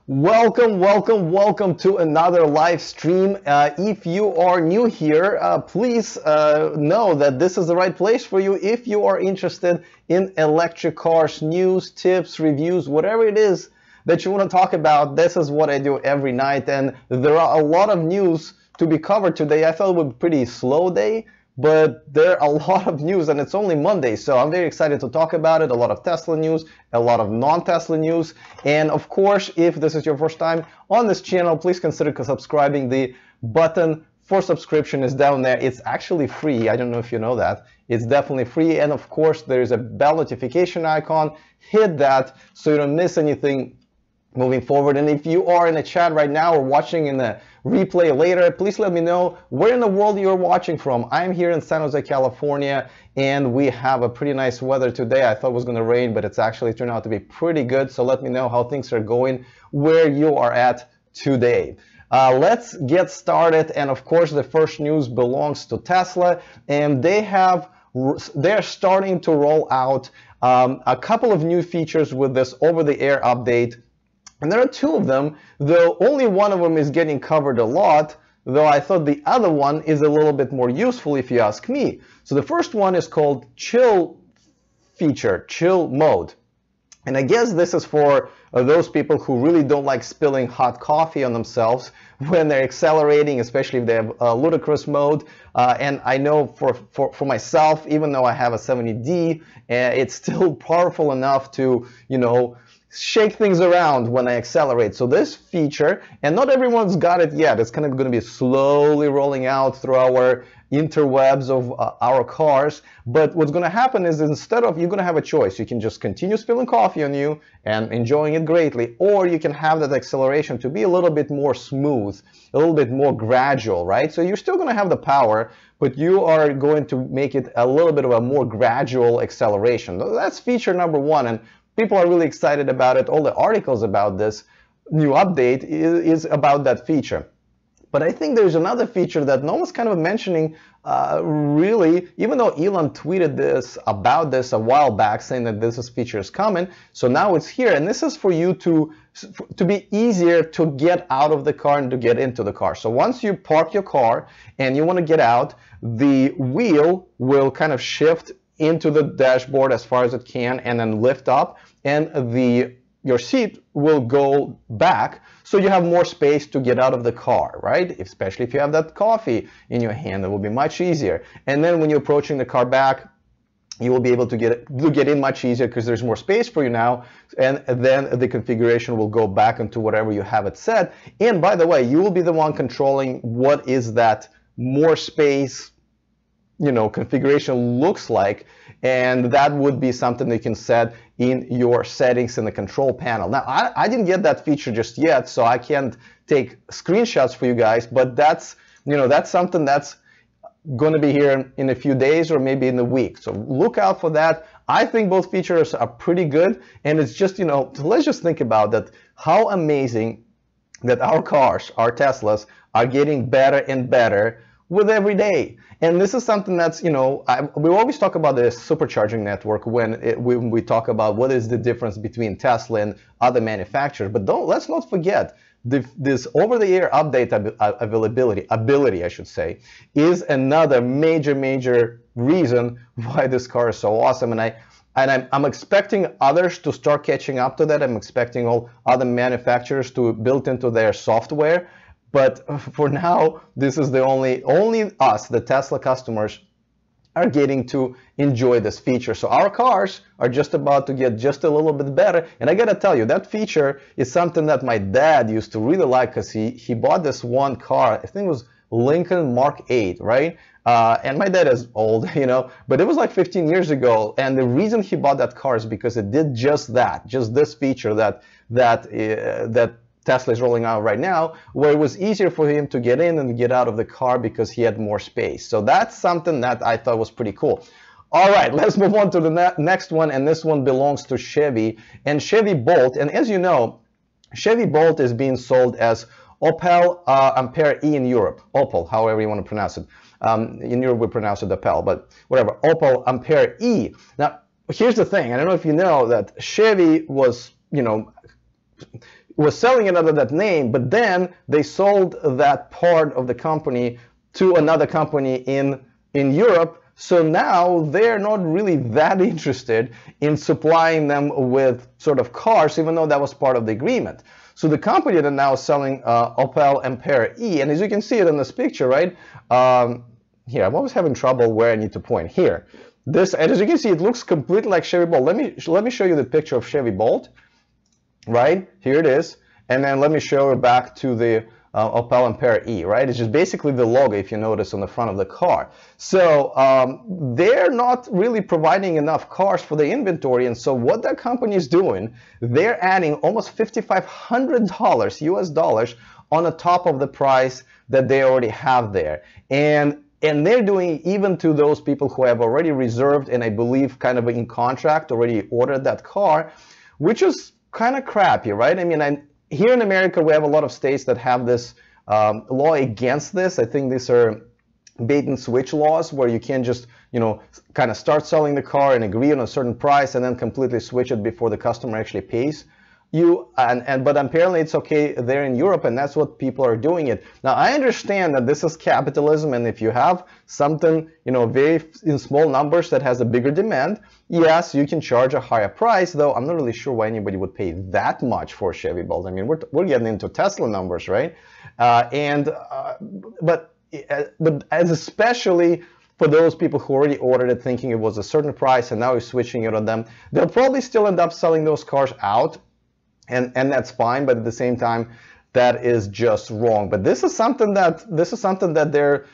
Welcome to another live stream. If you are new here, please know that this is the right place for you. If you are interested in electric cars, news, tips, reviews, whatever it is that you want to talk about, this is what I do every night. And there are a lot of news to be covered today. I thought it would be a pretty slow day, but there are a lot of news and it's only Monday, so I'm very excited to talk about it. A lot of Tesla news, a lot of non-Tesla news, and of course, if this is your first time on this channel, please consider subscribing. The button for subscription is down there. It's actually free. I don't know if you know that. It's definitely free, and of course, there's a bell notification icon. Hit that so you don't miss anything moving forward. And if you are in the chat right now or watching in the replay later, please let me know where in the world you're watching from. I'm here in San Jose, California, and we have a pretty nice weather today. I thought it was going to rain, but it's actually turned out to be pretty good. So let me know how things are going where you are at today. Let's get started. And of course, the first news belongs to Tesla, and they're starting to roll out a couple of new features with this over-the-air update. And there are two of them, though only one of them is getting covered a lot, though I thought the other one is a little bit more useful if you ask me. So the first one is called chill feature, chill mode. And I guess this is for those people who really don't like spilling hot coffee on themselves when they're accelerating, especially if they have a ludicrous mode. And I know for myself, even though I have a 70D, it's still powerful enough to, shake things around when I accelerate. So this feature, and not everyone's got it yet, it's kind of going to be slowly rolling out through our interwebs of our cars. But what's going to happen is instead of, you're going to have a choice. You can just continue spilling coffee on you and enjoying it greatly, or you can have that acceleration to be a little bit more smooth, a little bit more gradual, right? So you're still going to have the power, but you are going to make it a little bit of a more gradual acceleration. That's feature number one, and people are really excited about it. All the articles about this new update is about that feature. But I think there's another feature that no one's kind of mentioning really, even though Elon tweeted about this a while back saying that this feature is coming. So now it's here, and this is for you to be easier to get out of the car and to get into the car. So once you park your car and you want to get out, the wheel will kind of shift into the dashboard as far as it can and then lift up, and your seat will go back so you have more space to get out of the car, right? Especially if you have that coffee in your hand, it will be much easier. And then when you're approaching the car back, you will be able to get in much easier because there's more space for you now, and then the configuration will go back into whatever you have it set. And by the way, you will be the one controlling what is that more space configuration looks like, and that would be something you can set in your settings in the control panel. Now, I didn't get that feature just yet, so I can't take screenshots for you guys, but that's something that's going to be here in a few days or maybe in a week. So look out for that. I think both features are pretty good, and it's just, let's just think about that, how amazing that our cars, our Teslas, are getting better and better with every day. And this is something that's, we always talk about the supercharging network when we talk about what is the difference between Tesla and other manufacturers. But let's not forget this over-the-air update ability, I should say, is another major reason why this car is so awesome. And I'm expecting others to start catching up to that. I'm expecting all other manufacturers to build into their software. But for now, this is the only us, the Tesla customers, are getting to enjoy this feature. So our cars are just about to get just a little bit better. And I gotta tell you, that feature is something that my dad used to really like, because he bought this one car, I think it was Lincoln Mark 8, right? And my dad is old, but it was like 15 years ago. And the reason he bought that car is because it did just that, just this feature that Tesla is rolling out right now, where it was easier for him to get in and get out of the car because he had more space. So that's something that I thought was pretty cool. All right, let's move on to the next one, and this one belongs to Chevy and Chevy Bolt. And as you know, Chevy Bolt is being sold as Opel Ampere E in Europe. Opel, however you want to pronounce it. In Europe we pronounce it Opel, but whatever. Opel Ampere E. Now, here's the thing. I don't know if you know that Chevy was, was selling it under that name, but then they sold that part of the company to another company in Europe. So now they're not really that interested in supplying them with sort of cars, even though that was part of the agreement. So the company that now is selling Opel Ampera E, and as you can see it in this picture, right? Here, I'm always having trouble where I need to point. Here, this, and as you can see, it looks completely like Chevy Bolt. Let me show you the picture of Chevy Bolt. Right, here it is, and then let me show you back to the Opel Ampera E, right? It's just basically the logo, if you notice, on the front of the car. So they're not really providing enough cars for the inventory, and so what that company is doing, they're adding almost $5,500 US dollars on the top of the price that they already have there. And they're doing even to those people who have already reserved and I believe kind of in contract already ordered that car, which is kind of crappy, right? I mean, here in America, we have a lot of states that have this law against this. I think these are bait and switch laws where you can't just, you know, kind of start selling the car and agree on a certain price and then completely switch it before the customer actually pays you. But apparently it's okay there in Europe, and that's what people are doing it. Now, I understand that this is capitalism, and if you have something, you know, very in small numbers that has a bigger demand, yes, you can charge a higher price, though I'm not really sure why anybody would pay that much for a Chevy Bolt. I mean, we're getting into Tesla numbers, right? But as especially for those people who already ordered it thinking it was a certain price and now you're switching it on them, they'll probably still end up selling those cars out. And that's fine, but at the same time, that is just wrong. But this is something that they're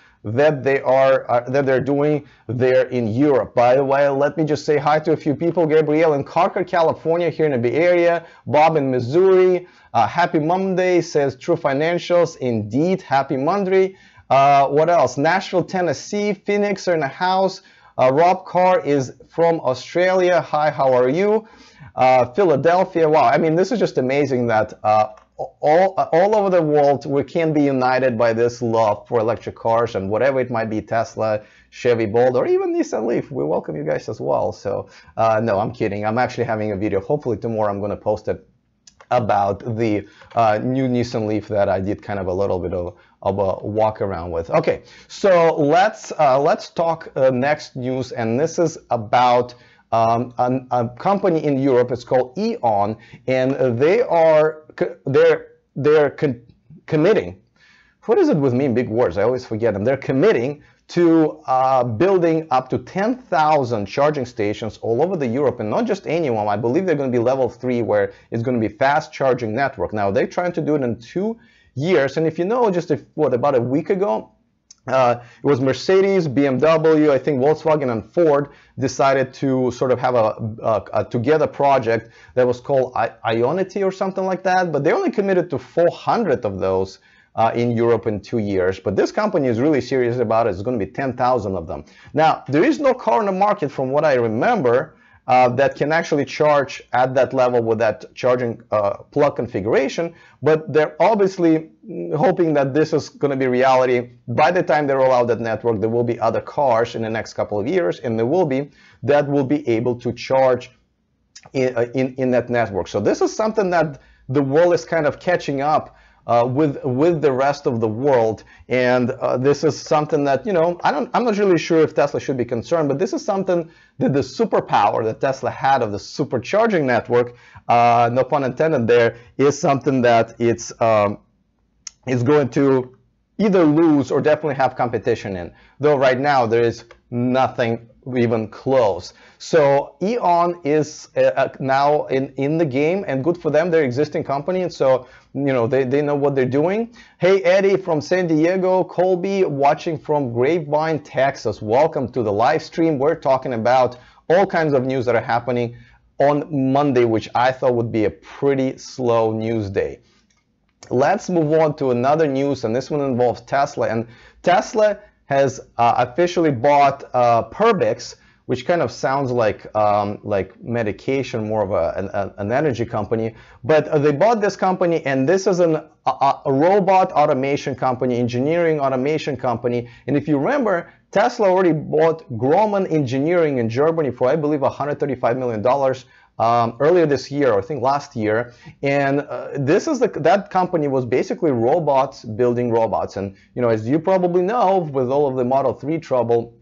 doing there in Europe. By the way, let me just say hi to a few people. Gabrielle in Carker, California, here in the Bay Area. Bob in Missouri. Happy Monday, says True Financials. Indeed, happy Monday. What else? Nashville, Tennessee. Phoenix are in the house. Rob Carr is from Australia. Hi, how are you? Philadelphia. Wow, I mean, this is just amazing that all over the world we can be united by this love for electric cars, and whatever it might be, Tesla, Chevy Bolt, or even Nissan Leaf. We welcome you guys as well. So no, I'm kidding. I'm actually having a video. Hopefully tomorrow I'm going to post it about the new Nissan Leaf that I did kind of a little bit of a walk around with. Okay, so let's talk next news, and this is about a company in Europe. It's called Eon, and they're committing. What is it with me in big words? I always forget them. They're committing to building up to 10,000 charging stations all over the Europe, and not just any one. I believe they're going to be level 3, where it's going to be fast charging network. Now they're trying to do it in 2 years, and if you know, just about a week ago, it was Mercedes, BMW, I think Volkswagen and Ford decided to sort of have a together project that was called Ionity or something like that, but they only committed to 400 of those in Europe in 2 years. But this company is really serious about it. It's going to be 10,000 of them. Now, there is no car in the market, from what I remember, that can actually charge at that level with that charging plug configuration, but they're obviously hoping that this is going to be reality. By the time they roll out that network, there will be other cars in the next couple of years, and there will be that will be able to charge in that network. So this is something that the world is kind of catching up with the rest of the world, and this is something that, you know, I'm not really sure if Tesla should be concerned, but this is something that the superpower that Tesla had of the supercharging network, no pun intended there, is something that it's going to either lose or definitely have competition in, though right now there is nothing even close. So Eon is now in the game, and good for them. They're existing company, and so, you know, they know what they're doing. Hey, Eddie from San Diego, Colby watching from Grapevine, Texas. Welcome to the live stream. We're talking about all kinds of news that are happening on Monday, which I thought would be a pretty slow news day. Let's move on to another news, and this one involves Tesla. And Tesla has officially bought Perbix, which kind of sounds like medication, more of an energy company. But they bought this company, and this is a robot automation company, engineering automation company. And if you remember, Tesla already bought Grumman Engineering in Germany for, I believe, $135 million earlier this year, or I think last year, and that company was basically robots building robots. And as you probably know, with all of the Model 3 trouble,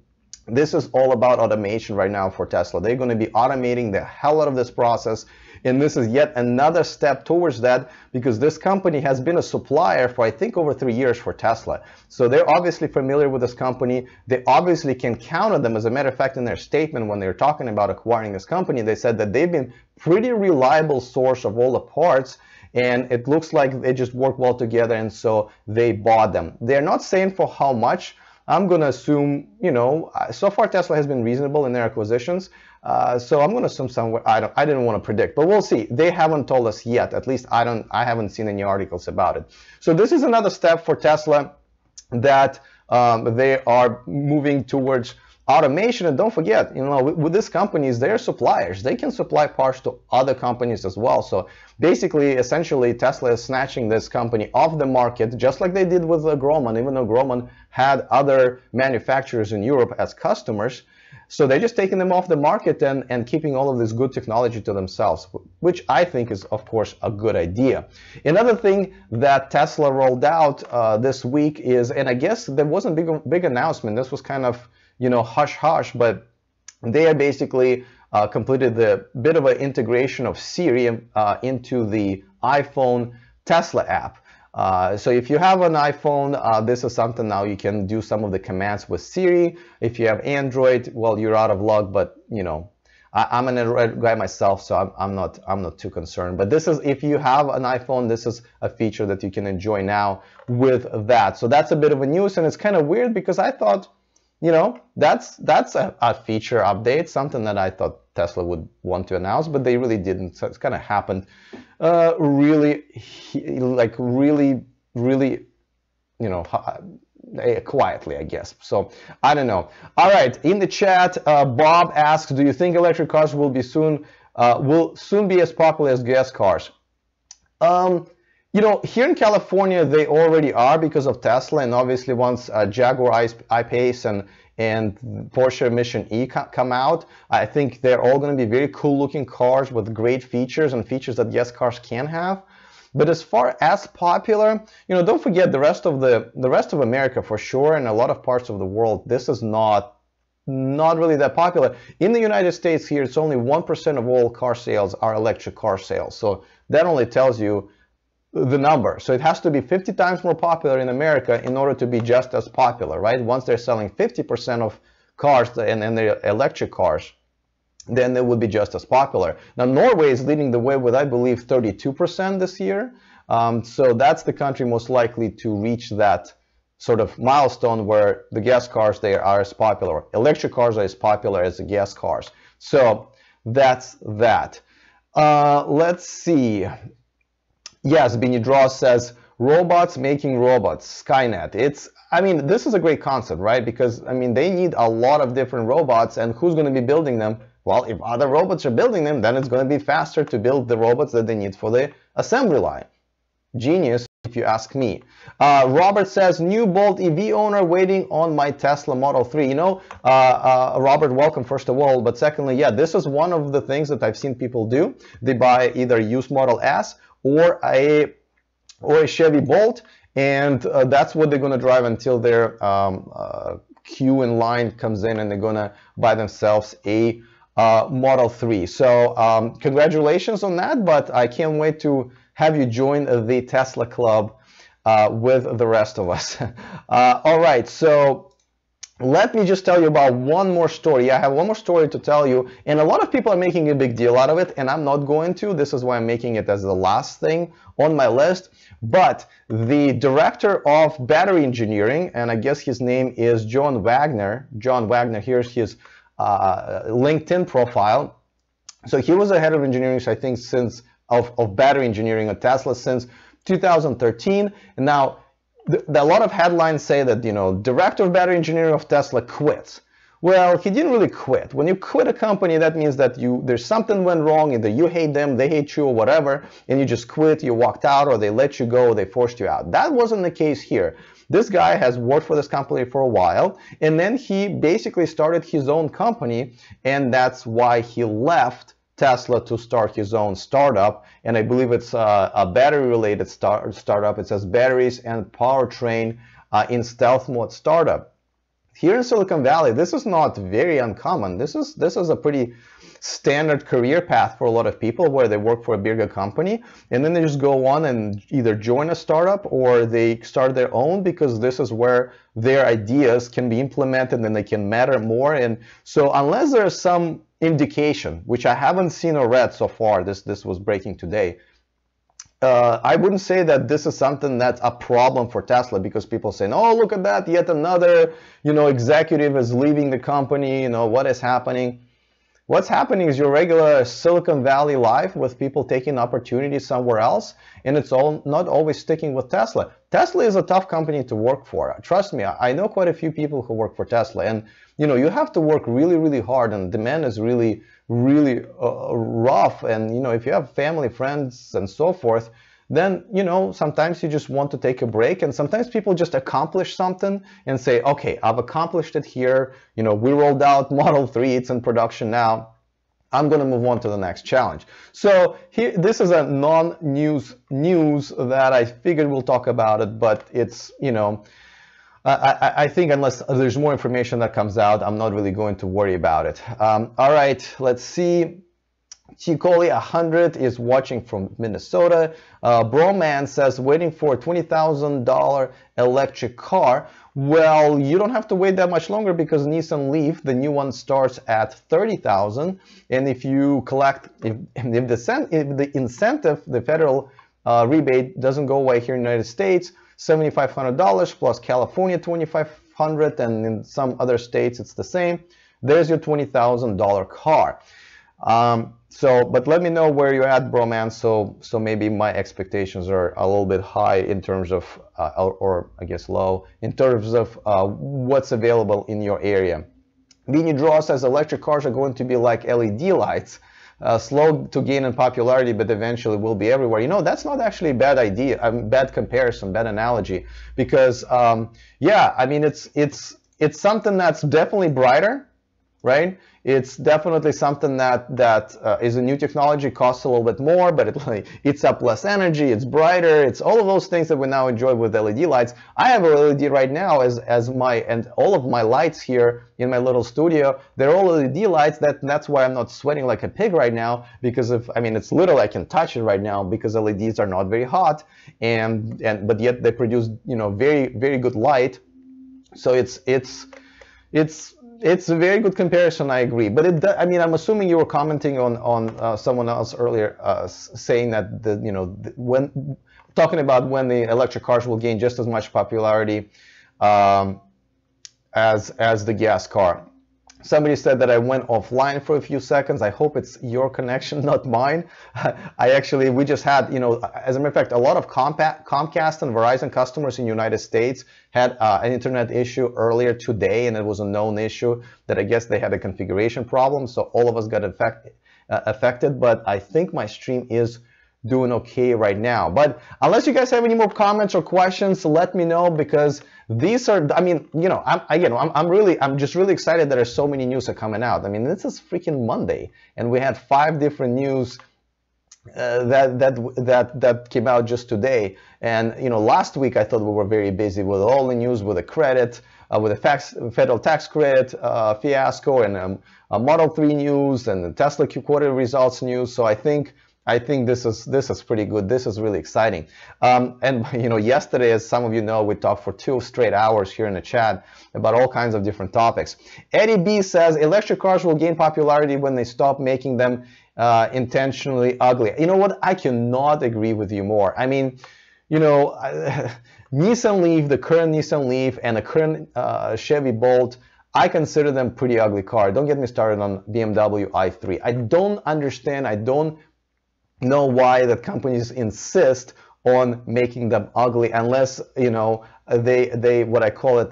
this is all about automation right now for Tesla. They're going to be automating the hell out of this process, and this is yet another step towards that, because this company has been a supplier for, I think, over 3 years for Tesla. So they're obviously familiar with this company. They obviously can count on them. As a matter of fact, in their statement when they were talking about acquiring this company, they said that they've been pretty reliable source of all the parts, and it looks like they just work well together, and so they bought them. They're not saying for how much. I'm going to assume, so far Tesla has been reasonable in their acquisitions. So I'm going to assume somewhere, I didn't want to predict, but we'll see. They haven't told us yet. At least I haven't seen any articles about it. So this is another step for Tesla, that they are moving towards automation. And don't forget, with these companies, they're suppliers. They can supply parts to other companies as well. So basically, essentially, Tesla is snatching this company off the market, just like they did with Grohmann, even though Grohmann had other manufacturers in Europe as customers. So they're just taking them off the market and keeping all of this good technology to themselves, which I think is, of course, a good idea. Another thing that Tesla rolled out this week is, and I guess there wasn't a big announcement. This was kind of, hush-hush, but they are basically completed the bit of an integration of Siri into the iPhone Tesla app. So if you have an iPhone, this is something now you can do some of the commands with Siri. If you have Android, well, you're out of luck, but I'm an Android guy myself, so I'm not too concerned. But this is, if you have an iPhone, this is a feature that you can enjoy now with that. So that's a bit of a news, and it's kind of weird because I thought, that's a feature update, something that I thought Tesla would want to announce, but they really didn't. So it's kind of happened really quietly, I guess. So I don't know. All right, in the chat, Bob asks, do you think electric cars will soon be as popular as gas cars? Here in California, they already are because of Tesla, and obviously once Jaguar I-Pace and Porsche Mission E come out, I think they're all going to be very cool-looking cars with great features and features that gas cars can have. But as far as popular, don't forget the rest of America for sure, and a lot of parts of the world, this is not really that popular. In the United States here, it's only 1% of all car sales are electric car sales. So that only tells you the number. So it has to be 50 times more popular in America in order to be just as popular, right? Once they're selling 50% of cars and they're electric cars, then they would be just as popular. Now, Norway is leading the way with, I believe, 32% this year. So that's the country most likely to reach that sort of milestone where the gas cars, they are as popular. Electric cars are as popular as the gas cars. So that's that. Let's see. Yes, Bini Draw says, robots making robots, Skynet. This is a great concept, right? Because, they need a lot of different robots, and who's going to be building them? Well, if other robots are building them, then it's going to be faster to build the robots that they need for the assembly line. Genius, if you ask me. Robert says, new Bolt EV owner waiting on my Tesla Model 3. Robert, welcome, first of all. But secondly, yeah, this is one of the things that I've seen people do. They buy either a used Model S or a Chevy Bolt, and that's what they're going to drive until their queue in line comes in, and they're going to buy themselves a Model 3. So congratulations on that, but I can't wait to have you join the Tesla club with the rest of us. All right, so let me just tell you about one more story. I have one more story to tell you, and a lot of people are making a big deal out of it, and I'm not going to. This is why I'm making it as the last thing on my list. But the director of battery engineering, and I guess his name is John Wagner. John Wagner, here's his LinkedIn profile. So he was the head of engineering, I think, of battery engineering at Tesla since 2013. And now, a lot of headlines say that, director of battery engineering of Tesla quits. Well, he didn't really quit. When you quit a company, that means that there's something went wrong, either you hate them, they hate you, or whatever, and you just quit, you walked out, or they let you go, or they forced you out. That wasn't the case here. This guy has worked for this company for a while, and then he basically started his own company, and that's why he left Tesla to start his own startup, and I believe it's a battery-related startup. It says batteries and powertrain in stealth mode startup. Here in Silicon Valley, this is not very uncommon. This is a pretty standard career path for a lot of people, where they work for a bigger company and then they just go on and either join a startup or they start their own, because this is where their ideas can be implemented and they can matter more. And so unless there's some indication, which I haven't seen or read so far, this was breaking today, I wouldn't say that this is something that's a problem for Tesla, because people say, oh, look at that, yet another, executive is leaving the company, what is happening? What's happening is your regular Silicon Valley life, with people taking opportunities somewhere else, and it's all not always sticking with Tesla. Tesla is a tough company to work for. Trust me, I know quite a few people who work for Tesla, and you have to work really, really hard, and demand is really, really rough. And if you have family, friends, and so forth, then sometimes you just want to take a break, and sometimes people just accomplish something and say, okay, I've accomplished it here, we rolled out Model 3, it's in production now, I'm going to move on to the next challenge. So here, this is a non-news that I figured we'll talk about it, but it's I think unless there's more information that comes out, I'm not really going to worry about it. All right, let's see. Chicoli 100 is watching from Minnesota. Broman says, waiting for a $20,000 electric car. Well, you don't have to wait that much longer, because Nissan Leaf, the new one, starts at $30,000. And if you collect, if the incentive, the federal rebate doesn't go away here in the United States, $7,500 plus California $2,500, and in some other states it's the same. There's your $20,000 car. But let me know where you're at, Broman. So maybe my expectations are a little bit high in terms of, or I guess low, in terms of what's available in your area. Beanie Draw says electric cars are going to be like LED lights, slow to gain in popularity, but eventually will be everywhere. That's not actually a bad idea, a bad comparison, bad analogy, because yeah, I mean it's something that's definitely brighter, right? It's definitely something that is a new technology, costs a little bit more, but it eats up less energy, it's brighter, it's all of those things that we now enjoy with LED lights. I have a LED right now and all of my lights here in my little studio, they're all LED lights. That's why I'm not sweating like a pig right now, because it's literally, I can touch it right now, because LEDs are not very hot, but yet they produce very, very good light. So it's a very good comparison, I agree. But I'm assuming you were commenting on someone else earlier saying that when talking about when the electric cars will gain just as much popularity as the gas car. Somebody said that I went offline for a few seconds. I hope it's your connection, not mine. We just had, as a matter of fact, a lot of Comcast and Verizon customers in the United States had an internet issue earlier today, and it was a known issue that I guess they had a configuration problem. So all of us got affected, but I think my stream is doing okay right now. But unless you guys have any more comments or questions, let me know, because these are, I'm just really excited that there's so many news are coming out. This is freaking Monday, and we had 5 different news that came out just today. And last week I thought we were very busy with all the news, with the credit, with the federal tax credit fiasco, and Model 3 news, and the Tesla quarterly results news. So I think this is pretty good. This is really exciting. And yesterday, as some of you know, we talked for 2 straight hours here in the chat about all kinds of different topics. Eddie B says electric cars will gain popularity when they stop making them intentionally ugly. You know what? I cannot agree with you more. Nissan Leaf, the current Nissan Leaf, and the current Chevy Bolt, I consider them pretty ugly cars. Don't get me started on BMW i3. I don't understand. I don't know why that companies insist on making them ugly, unless they what I call it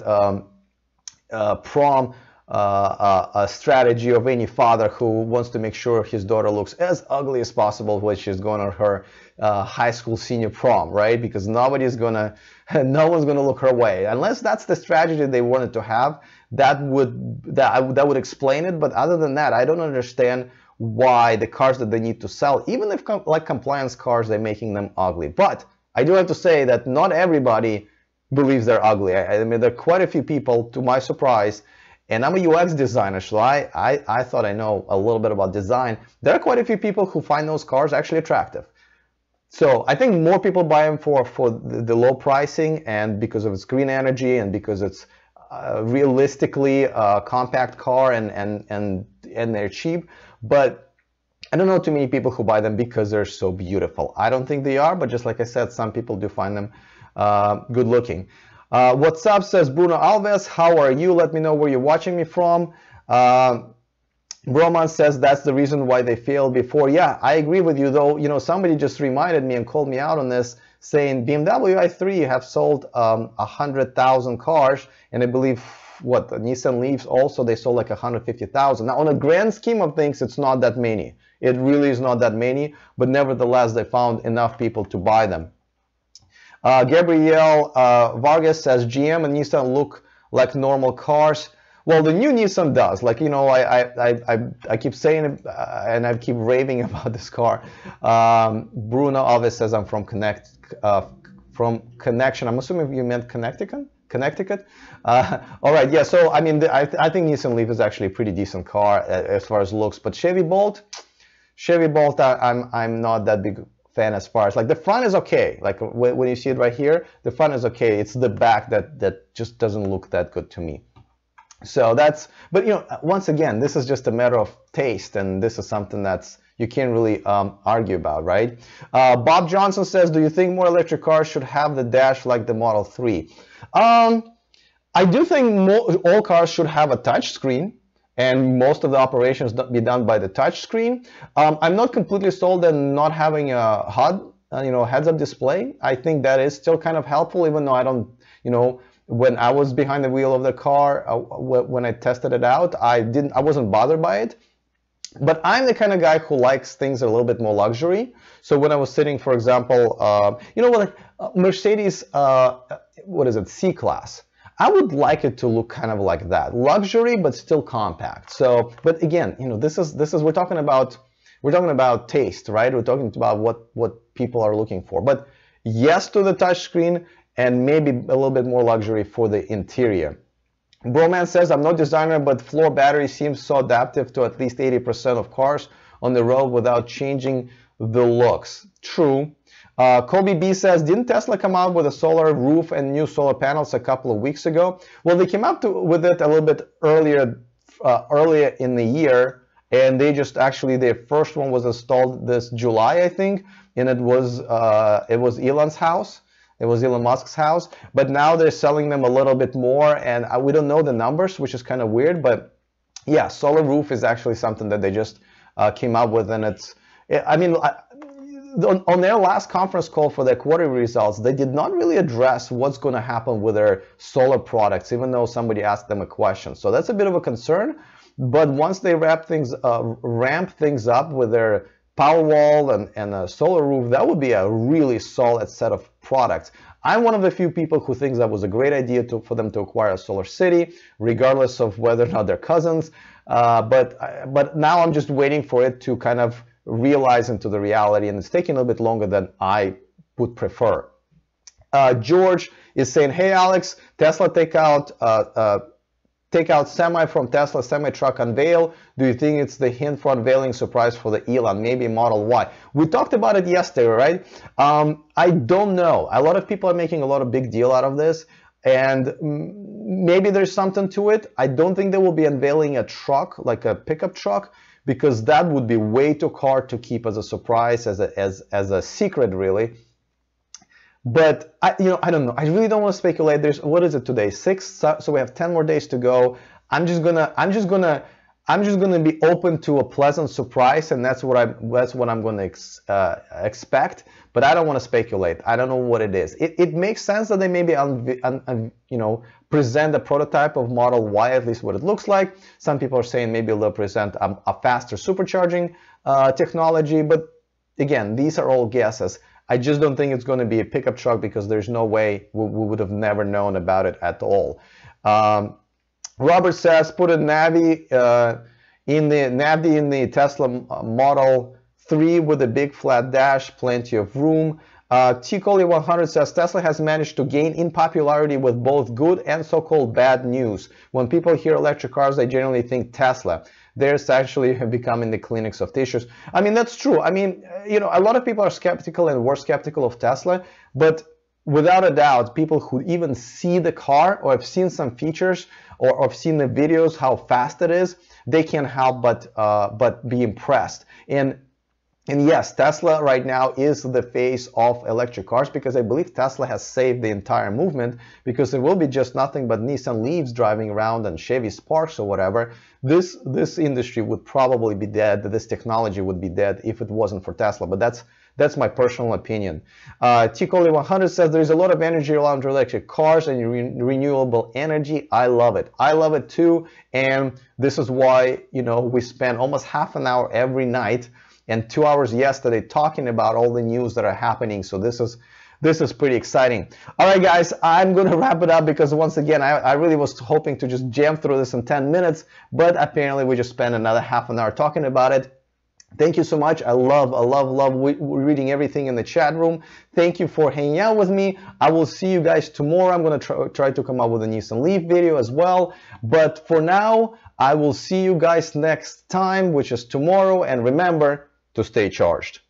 a strategy of any father who wants to make sure his daughter looks as ugly as possible when she's going on her high school senior prom, right? Because no one's gonna look her way, unless that's the strategy they wanted to have. That would explain it. But other than that, I don't understand why the cars that they need to sell, even if like compliance cars, they're making them ugly. But I do have to say that not everybody believes they're ugly. I mean, there are quite a few people, to my surprise, and I'm a UX designer, so I thought I know a little bit about design. There are quite a few people who find those cars actually attractive. So I think more people buy them for the low pricing and because of its green energy and because it's realistically a compact car and they're cheap. But I don't know too many people who buy them because they're so beautiful. I don't think they are, but just like I said, some people do find them good looking. What's up, says Bruno Alves. How are you? Let me know where you're watching me from. Broman says that's the reason why they failed before. Yeah, I agree with you, though. You know, somebody just reminded me and called me out on this, saying BMW i3 have sold 100,000 cars, and I believe what the Nissan Leafs also, they sold like 150,000. Now, on a grand scheme of things, it's not that many. It really is not that many, but nevertheless, they found enough people to buy them. Gabrielle Vargas says GM and Nissan look like normal cars. Well, the new Nissan does. Like, you know, I keep saying it, and I keep raving about this car. Bruno Alves says I'm from Connection. I'm assuming you meant Connecticut. All right, yeah. So I mean, I think Nissan Leaf is actually a pretty decent car as far as looks. But Chevy Bolt, I'm not that big fan as far as, like, the front is okay. Like when you see it right here, the front is okay. It's the back that just doesn't look that good to me. So that's, but you know, once again, this is just a matter of taste, and this is something that's you can't really argue about, right? Bob Johnson says, do you think more electric cars should have the dash like the Model 3? I do think all cars should have a touch screen, and most of the operations be done by the touch screen. I'm not completely sold on not having a HUD, heads-up display. I think that is still kind of helpful, even though I don't, when I was behind the wheel of the car, when I tested it out, I wasn't bothered by it. But I'm the kind of guy who likes things a little bit more luxury. So when I was sitting, for example, Mercedes, what is it, C-Class, I would like it to look kind of like that, luxury but still compact. So, but again, this is we're talking about taste, right? We're talking about what people are looking for. But yes to the touchscreen, and maybe a little bit more luxury for the interior. Broman says, I'm no designer, but floor battery seems so adaptive to at least 80% of cars on the road without changing the looks. True. Kobe B says, didn't Tesla come out with a solar roof and new solar panels a couple of weeks ago? Well, they came out with it a little bit earlier in the year, and they just actually, their first one was installed this July, I think, and it was Elon's house. It was Elon Musk's house, but now they're selling them a little bit more, and we don't know the numbers, which is kind of weird. But yeah, solar roof is actually something that they just came up with, and on their last conference call for their quarterly results, they did not really address what's going to happen with their solar products, even though somebody asked them a question. So that's a bit of a concern. But once they ramp things up with their Powerwall and a solar roof, that would be a really solid set of products. I'm one of the few people who thinks that was a great idea for them to acquire a solar city, regardless of whether or not they're cousins. But now I'm just waiting for it to kind of realize into the reality, and it's taking a little bit longer than I would prefer. George is saying, hey Alex, Tesla take out semi from Tesla semi-truck unveil. Do you think it's the hint for unveiling surprise for the Elon, maybe Model Y? We talked about it yesterday, right? I don't know. A lot of people are making a lot of big deal out of this, and maybe there's something to it. I don't think they will be unveiling a truck, like a pickup truck, because that would be way too hard to keep as a surprise, as a secret, really. But I don't know. I really don't want to speculate. What is it today? 6. So we have 10 more days to go. I'm just gonna be open to a pleasant surprise, and that's what I'm going to expect. But I don't want to speculate. I don't know what it is. It makes sense that they maybe present a prototype of Model Y, at least what it looks like. Some people are saying maybe they'll present a faster supercharging technology. But again, these are all guesses. I just don't think it's going to be a pickup truck, because there's no way we would have never known about it at all. Robert says, put a Navi In the Tesla Model 3 with a big flat dash, plenty of room. T-Coley100 says Tesla has managed to gain in popularity with both good and so-called bad news. When people hear electric cars, they generally think Tesla. There's actually becoming the clinics of tissues. I mean, that's true. I mean, you know, a lot of people are skeptical and were skeptical of Tesla, but without a doubt, people who even see the car or have seen some features or have seen the videos, how fast it is, they can't help but be impressed. And yes, Tesla right now is the face of electric cars, because I believe Tesla has saved the entire movement, because there will be just nothing but Nissan Leafs driving around and Chevy Sparks or whatever. This industry would probably be dead. This technology would be dead if it wasn't for Tesla. But that's my personal opinion. T-Coley100 says there is a lot of energy around electric cars and renewable energy. I love it. I love it too. And this is why, you know, we spend almost half an hour every night and 2 hours yesterday talking about all the news that are happening. So this is pretty exciting. All right, guys, I'm going to wrap it up, because once again, I really was hoping to just jam through this in 10 minutes, but apparently we just spent another half an hour talking about it. Thank you so much. I love reading everything in the chat room. Thank you for hanging out with me. I will see you guys tomorrow. I'm going to try to come up with a Nissan Leaf video as well. But for now, I will see you guys next time, which is tomorrow. And remember to stay charged.